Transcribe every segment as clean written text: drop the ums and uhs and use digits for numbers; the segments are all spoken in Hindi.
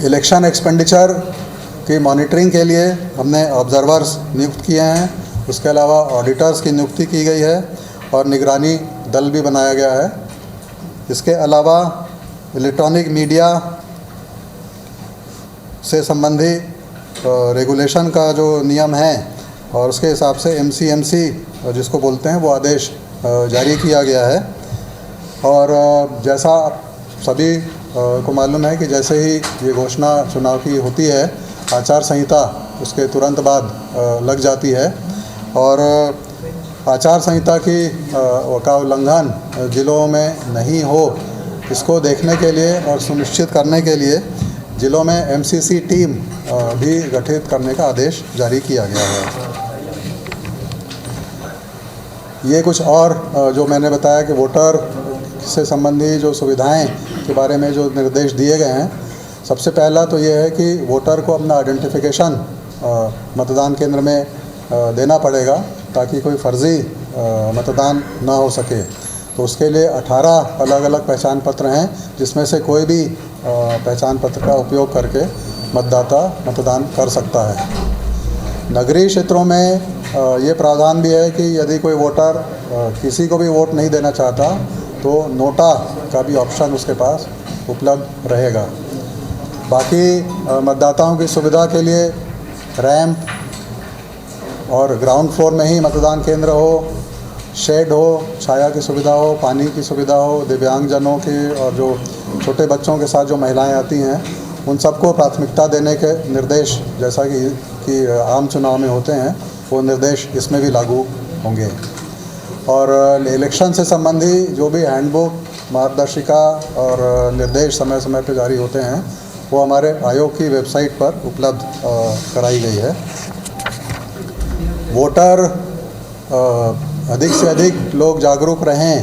इलेक्शन एक्सपेंडिचर की मॉनिटरिंग के लिए हमने ऑब्जर्वर्स नियुक्त किए हैं। उसके अलावा ऑडिटर्स की नियुक्ति की गई है और निगरानी दल भी बनाया गया है। इसके अलावा इलेक्ट्रॉनिक मीडिया से संबंधी रेगुलेशन का जो नियम है और उसके हिसाब से MCMC जिसको बोलते हैं वो आदेश जारी किया गया है। और जैसा सभी को मालूम है कि जैसे ही ये घोषणा चुनाव की होती है, आचार संहिता उसके तुरंत बाद लग जाती है और आचार संहिता का उल्लंघन जिलों में नहीं हो, इसको देखने के लिए और सुनिश्चित करने के लिए जिलों में MCC टीम भी गठित करने का आदेश जारी किया गया है। ये कुछ और जो मैंने बताया कि वोटर से संबंधी जो सुविधाएं के बारे में जो निर्देश दिए गए हैं, सबसे पहला तो ये है कि वोटर को अपना आइडेंटिफिकेशन मतदान केंद्र में देना पड़ेगा ताकि कोई फर्जी मतदान ना हो सके। तो उसके लिए 18 अलग अलग पहचान पत्र हैं, जिसमें से कोई भी पहचान पत्र का उपयोग करके मतदाता मतदान कर सकता है। नगरीय क्षेत्रों में ये प्रावधान भी है कि यदि कोई वोटर किसी को भी वोट नहीं देना चाहता तो नोटा का भी ऑप्शन उसके पास उपलब्ध रहेगा। बाकी मतदाताओं की सुविधा के लिए रैंप और ग्राउंड फ्लोर में ही मतदान केंद्र हो, शेड हो, छाया की सुविधा हो, पानी की सुविधा हो, दिव्यांगजनों की और जो छोटे बच्चों के साथ जो महिलाएं आती हैं उन सबको प्राथमिकता देने के निर्देश जैसा कि आम चुनाव में होते हैं वो निर्देश इसमें भी लागू होंगे। और इलेक्शन से संबंधी जो भी हैंडबुक, मार्गदर्शिका और निर्देश समय समय पर जारी होते हैं वो हमारे आयोग की वेबसाइट पर उपलब्ध कराई गई है। वोटर अधिक से अधिक लोग जागरूक रहें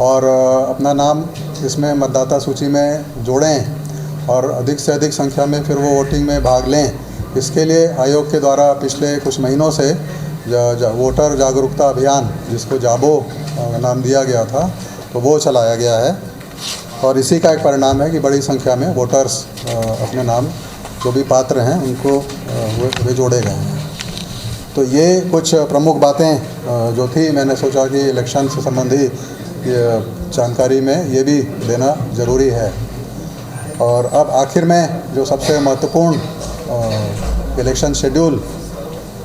और अपना नाम इसमें मतदाता सूची में जोड़ें और अधिक से अधिक संख्या में फिर वो वोटिंग में भाग लें। इसके लिए आयोग के द्वारा पिछले कुछ महीनों से वोटर जागरूकता अभियान, जिसको जाबो नाम दिया गया था, तो वो चलाया गया है और इसी का एक परिणाम है कि बड़ी संख्या में वोटर्स अपने नाम जो भी पात्र हैं उनको वे जोड़े गए हैं। तो ये कुछ प्रमुख बातें जो थी, मैंने सोचा कि इलेक्शन से संबंधी जानकारी में ये भी देना ज़रूरी है। और अब आखिर में जो सबसे महत्वपूर्ण इलेक्शन शेड्यूल,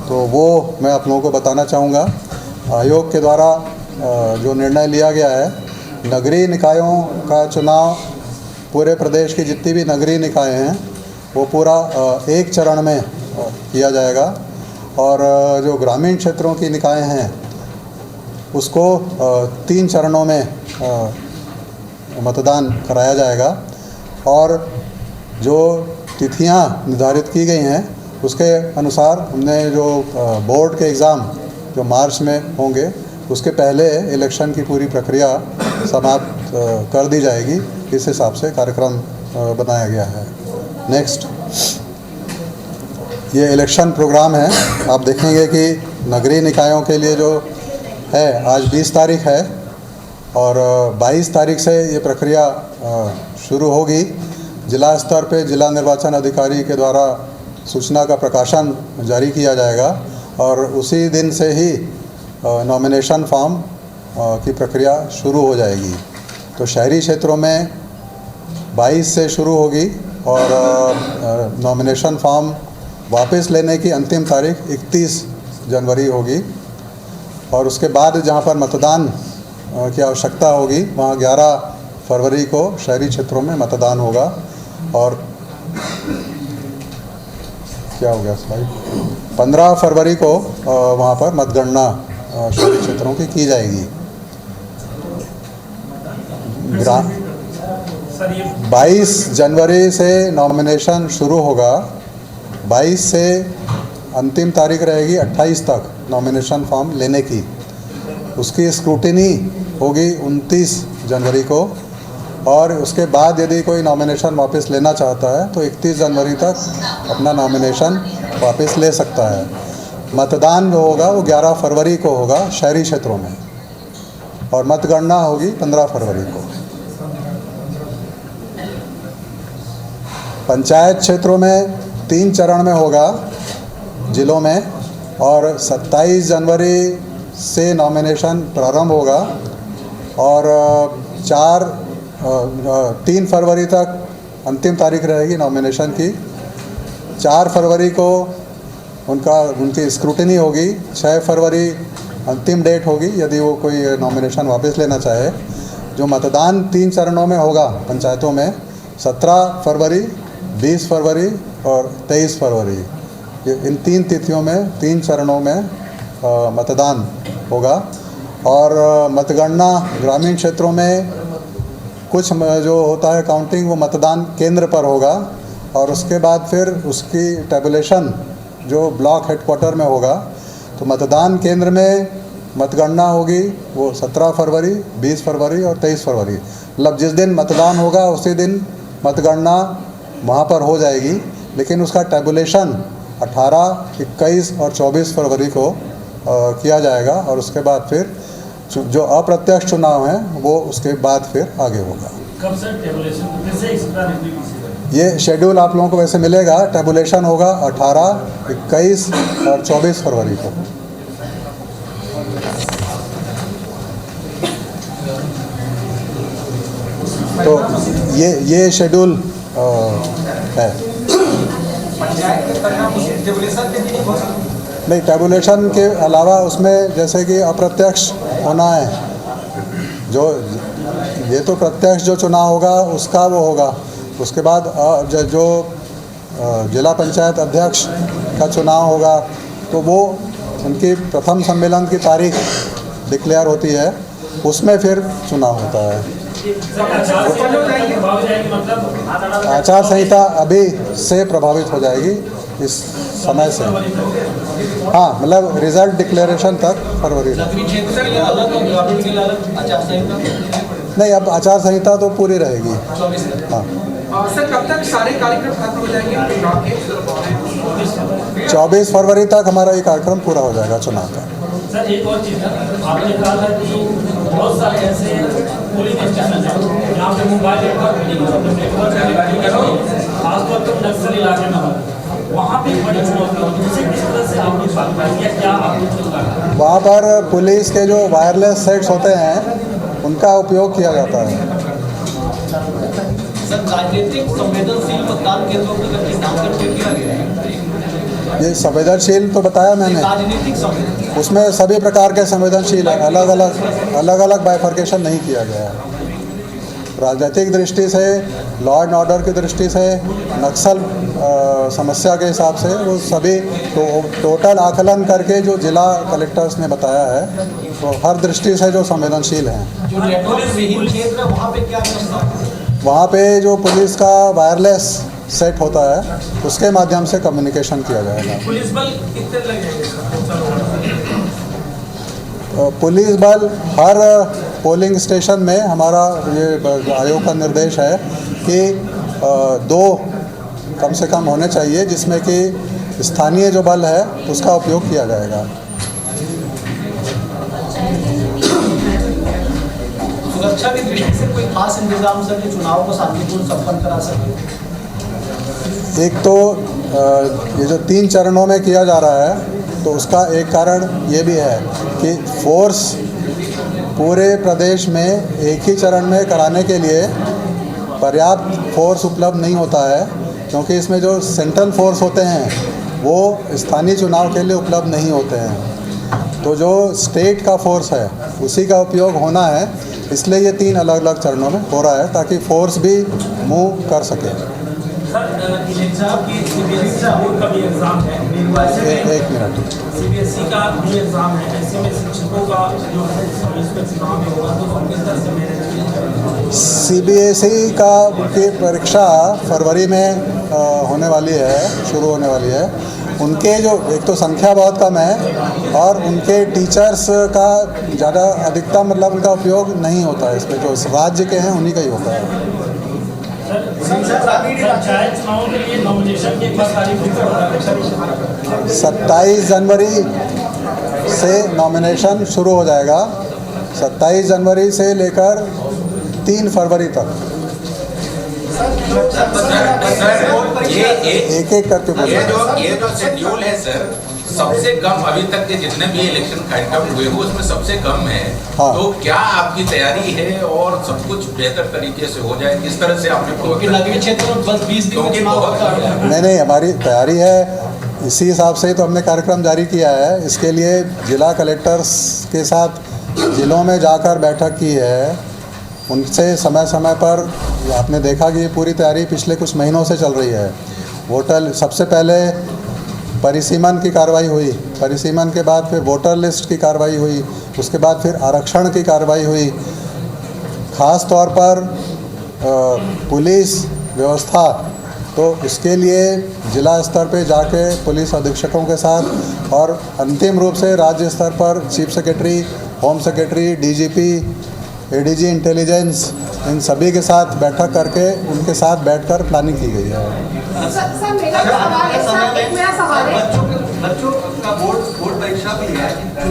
तो वो मैं आप लोगों को बताना चाहूँगा। आयोग के द्वारा जो निर्णय लिया गया है, नगरीय निकायों का चुनाव पूरे प्रदेश की जितनी भी नगरीय निकाय हैं वो पूरा एक चरण में किया जाएगा और जो ग्रामीण क्षेत्रों की निकाय हैं उसको 3 चरणों में मतदान कराया जाएगा। और जो तिथियां निर्धारित की गई हैं उसके अनुसार हमने जो बोर्ड के एग्ज़ाम जो मार्च में होंगे उसके पहले इलेक्शन की पूरी प्रक्रिया समाप्त कर दी जाएगी। इस हिसाब से कार्यक्रम बनाया गया है। नेक्स्ट, ये इलेक्शन प्रोग्राम है। आप देखेंगे कि नगरीय निकायों के लिए जो है आज 20 तारीख है और 22 तारीख से ये प्रक्रिया शुरू होगी। जिला स्तर पे जिला निर्वाचन अधिकारी के द्वारा सूचना का प्रकाशन जारी किया जाएगा और उसी दिन से ही नॉमिनेशन फॉर्म की प्रक्रिया शुरू हो जाएगी। तो शहरी क्षेत्रों में 22 से शुरू होगी और नॉमिनेशन फॉर्म वापस लेने की अंतिम तारीख 31 जनवरी होगी और उसके बाद जहां पर मतदान की आवश्यकता होगी वहां 11 फरवरी को शहरी क्षेत्रों में मतदान होगा। और क्या हो गया स्लाइड, 15 फरवरी को वहां पर मतगणना शहरी क्षेत्रों की जाएगी। 22 जनवरी से नॉमिनेशन शुरू होगा, 22 से अंतिम तारीख रहेगी 28 तक नॉमिनेशन फॉर्म लेने की। उसकी स्क्रूटिनी होगी 29 जनवरी को और उसके बाद यदि कोई नॉमिनेशन वापस लेना चाहता है तो 31 जनवरी तक अपना नॉमिनेशन वापस ले सकता है। मतदान जो होगा वो 11 फरवरी को होगा शहरी क्षेत्रों में और मतगणना होगी 15 फरवरी को। पंचायत क्षेत्रों में 3 चरण में होगा जिलों में, और 27 जनवरी से नॉमिनेशन प्रारंभ होगा और 3 फरवरी तक अंतिम तारीख रहेगी नॉमिनेशन की। 4 फरवरी को उनकी स्क्रूटनी होगी। 6 फरवरी अंतिम डेट होगी यदि वो कोई नॉमिनेशन वापस लेना चाहे। जो मतदान 3 चरणों में होगा पंचायतों में, 17 फरवरी, 20 फरवरी और 23 फरवरी, ये इन 3 तिथियों में 3 चरणों में मतदान होगा। और मतगणना ग्रामीण क्षेत्रों में कुछ जो होता है काउंटिंग वो मतदान केंद्र पर होगा, और उसके बाद फिर उसकी टैबुलेशन जो ब्लॉक हेडक्वार्टर में होगा। तो मतदान केंद्र में मतगणना होगी वो 17 फरवरी, 20 फरवरी और 23 फरवरी, मतलब जिस दिन मतदान होगा उसी दिन मतगणना वहाँ पर हो जाएगी। लेकिन उसका टैबुलेशन 18, 21 और 24 फरवरी को किया जाएगा, और उसके बाद फिर जो अप्रत्यक्ष चुनाव है वो उसके बाद फिर आगे होगा। कब सर टैबुलेशन? ये शेड्यूल आप लोगों को वैसे मिलेगा। टैबुलेशन होगा 18, 21 और 24 फरवरी को। तो ये शेड्यूल है। नहीं, टैबुलेशन के अलावा उसमें जैसे कि अप्रत्यक्ष होना है, जो ये तो प्रत्यक्ष जो चुनाव होगा उसका वो होगा। उसके बाद जो जिला पंचायत अध्यक्ष का चुनाव होगा तो वो उनकी प्रथम सम्मेलन की तारीख डिक्लेयर होती है, उसमें फिर चुनाव होता है। आचार संहिता अभी से प्रभावित हो जाएगी इस समय से। हाँ, मतलब रिजल्ट डिक्लेरेशन तक फरवरी। नहीं, अब आचार संहिता तो पूरी रहेगी। हाँ सर, कब तक सारे कार्यक्रम खत्म हो जाएंगे? 24 फरवरी तक हमारा ये कार्यक्रम पूरा हो जाएगा चुनाव का। सर एक और चीज़ है, आपने कहा था कि बहुत सारे ऐसे पोलिंग स्टेशन हैं जहाँ पे मोबाइल खासतौर पर नक्सल इलाके में वहाँ पे बड़ी चुनौती होती है, किस तरह से आपने बात किया, क्या आपने? वहाँ पर पुलिस के जो वायरलेस सेट्स होते हैं उनका उपयोग किया जाता है। सर, राजनीतिक संवेदनशील मतदान केंद्रों पर नाम किया गया है। ये संवेदनशील तो बताया मैंने, राजनीतिक संवेदनशील उसमें सभी प्रकार के संवेदनशील है, अलग अलग बाइफर्केशन नहीं किया गया है। राजनीतिक दृष्टि से, लॉ एंड ऑर्डर की दृष्टि से, नक्सल समस्या के हिसाब से वो सभी टोटल आकलन करके जो जिला कलेक्टर्स ने बताया है तो हर दृष्टि से जो संवेदनशील हैं। जो नेटवर्क विहीन क्षेत्र है वहाँ पे क्या वहाँ पे जो पुलिस का वायरलेस सेट होता है उसके माध्यम से कम्युनिकेशन किया जाएगा। पुलिस बल कितने लगेंगे? पुलिस बल हर पोलिंग स्टेशन में, हमारा ये आयोग का निर्देश है कि 2 कम से कम होने चाहिए, जिसमें कि स्थानीय जो बल है उसका उपयोग किया जाएगा। सुरक्षा की दृष्टि से कोई खास इंतजाम सर कि चुनाव को शांतिपूर्ण संपन्न करा सके? एक तो ये जो 3 चरणों में किया जा रहा है तो उसका एक कारण ये भी है कि फोर्स पूरे प्रदेश में एक ही चरण में कराने के लिए पर्याप्त फोर्स उपलब्ध नहीं होता है, क्योंकि इसमें जो सेंट्रल फोर्स होते हैं वो स्थानीय चुनाव के लिए उपलब्ध नहीं होते हैं। तो जो स्टेट का फोर्स है उसी का उपयोग होना है, इसलिए ये 3 अलग अलग चरणों में हो रहा है ताकि फोर्स भी मूव कर सके। एक मिनट, सीबीएसई का भी एग्जाम है, ऐसे में शिक्षकों का जो है इसमें चुनाव में होगा तो हम किस तरह से मैनेज? सीबीएसई का की परीक्षा फरवरी में होने वाली है, शुरू होने वाली है। उनके जो एक तो संख्या बहुत कम है और उनके टीचर्स का ज़्यादा अधिकतम मतलब उनका उपयोग नहीं होता है इसमें, जो इस राज्य के हैं उन्हीं का ही होता है। पंचायत चुनाव के लिए नॉमिनेशन की 27 जनवरी से नॉमिनेशन शुरू हो जाएगा, 27 जनवरी से लेकर 3 फरवरी तक। एक एक करके बोलिए। ये जो शेड्यूल है सर, सबसे कम अभी तक के जितने भी इलेक्शन कार्यक्रम हुए हो उसमें सबसे कम है। हाँ। तो क्या आपकी तैयारी है और सब कुछ बेहतर तरीके से हो जाए, किस तरह से आपने क्योंकि नगरीय क्षेत्र में बस 20 दिन में क्योंकि चुनाव बहुत- होता है। नहीं, हमारी तैयारी है, इसी हिसाब से ही तो हमने कार्यक्रम जारी किया है। इसके लिए जिला कलेक्टर्स के साथ जिलों में जाकर बैठक की है, उनसे समय समय पर आपने देखा कि ये पूरी तैयारी पिछले कुछ महीनों से चल रही है। वोटर सबसे पहले परिसीमन की कार्रवाई हुई, परिसीमन के बाद फिर वोटर लिस्ट की कार्रवाई हुई, उसके बाद फिर आरक्षण की कार्रवाई हुई। ख़ास तौर पर पुलिस व्यवस्था, तो इसके लिए जिला स्तर पे जाके पुलिस अधीक्षकों के साथ और अंतिम रूप से राज्य स्तर पर chief secretary, home secretary, DGP, ADG intelligence, इन सभी के साथ बैठक करके उनके साथ बैठकर प्लानिंग की गई है। सर मेरा सवाल है, सर एक मेरा सवाल है। बच्चों का बोर्ड परीक्षा भी है, चुनाव